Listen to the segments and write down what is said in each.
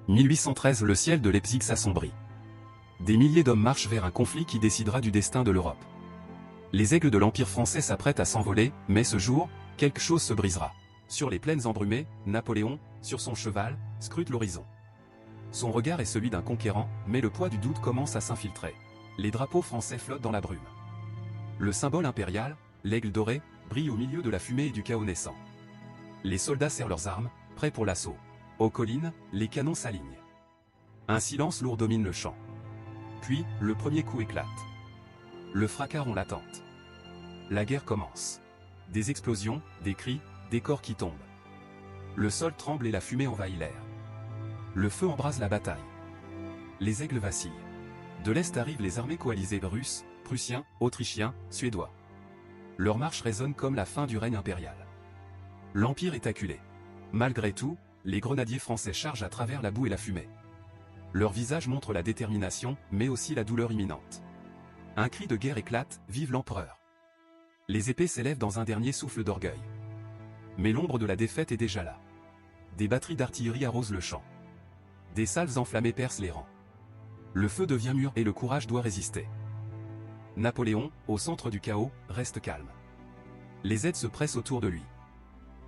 1813 Le ciel de Leipzig s'assombrit. Des milliers d'hommes marchent vers un conflit qui décidera du destin de l'Europe. Les aigles de l'Empire français s'apprêtent à s'envoler, mais ce jour, quelque chose se brisera. Sur les plaines embrumées, Napoléon, sur son cheval, scrute l'horizon. Son regard est celui d'un conquérant, mais le poids du doute commence à s'infiltrer. Les drapeaux français flottent dans la brume. Le symbole impérial, l'aigle doré, brille au milieu de la fumée et du chaos naissant. Les soldats serrent leurs armes, prêts pour l'assaut. Aux collines, les canons s'alignent. Un silence lourd domine le champ. Puis, le premier coup éclate. Le fracas rompt l'attente. La guerre commence. Des explosions, des cris, des corps qui tombent. Le sol tremble et la fumée envahit l'air. Le feu embrase la bataille. Les aigles vacillent. De l'Est arrivent les armées coalisées russes, prussiens, autrichiens, suédois. Leur marche résonne comme la fin du règne impérial. L'Empire est acculé. Malgré tout, les grenadiers français chargent à travers la boue et la fumée. Leur visage montre la détermination, mais aussi la douleur imminente. Un cri de guerre éclate, vive l'empereur. Les épées s'élèvent dans un dernier souffle d'orgueil. Mais l'ombre de la défaite est déjà là. Des batteries d'artillerie arrosent le champ. Des salves enflammées percent les rangs. Le feu devient mûr et le courage doit résister. Napoléon, au centre du chaos, reste calme. Les aides se pressent autour de lui.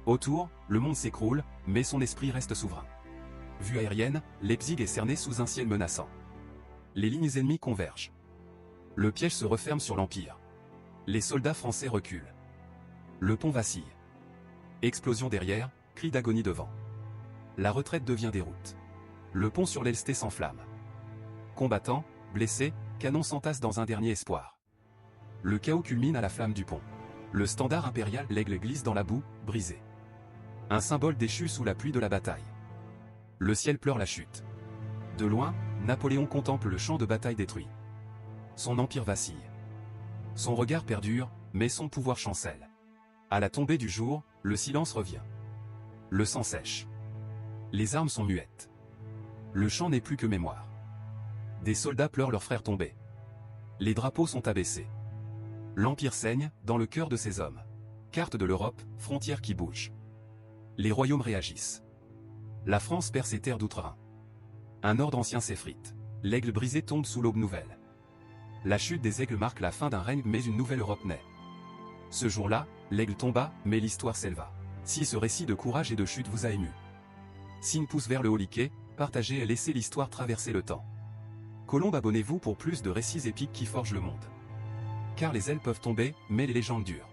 Autour, le monde s'écroule, mais son esprit reste souverain. Vue aérienne, Leipzig est cerné sous un ciel menaçant. Les lignes ennemies convergent. Le piège se referme sur l'Empire. Les soldats français reculent. Le pont vacille. Explosion derrière, cri d'agonie devant. La retraite devient déroute. Le pont sur l'Elster s'enflamme. Combattants, blessés, canons s'entassent dans un dernier espoir. Le chaos culmine à la flamme du pont. Le standard impérial, l'aigle, glisse dans la boue, brisé. Un symbole déchu sous la pluie de la bataille. Le ciel pleure la chute. De loin, Napoléon contemple le champ de bataille détruit. Son empire vacille. Son regard perdure, mais son pouvoir chancelle. À la tombée du jour, le silence revient. Le sang sèche. Les armes sont muettes. Le champ n'est plus que mémoire. Des soldats pleurent leurs frères tombés. Les drapeaux sont abaissés. L'Empire saigne, dans le cœur de ses hommes. Carte de l'Europe, frontières qui bougent. Les royaumes réagissent. La France perd ses terres d'outre-Rhin. Un ordre ancien s'effrite. L'aigle brisé tombe sous l'aube nouvelle. La chute des aigles marque la fin d'un règne, mais une nouvelle Europe naît. Ce jour-là, l'aigle tomba, mais l'histoire s'éleva. Si ce récit de courage et de chute vous a ému, signe pouce vers le haut, liké, partagez et laissez l'histoire traverser le temps. Colombe, abonnez-vous pour plus de récits épiques qui forgent le monde. Car les ailes peuvent tomber, mais les légendes durent.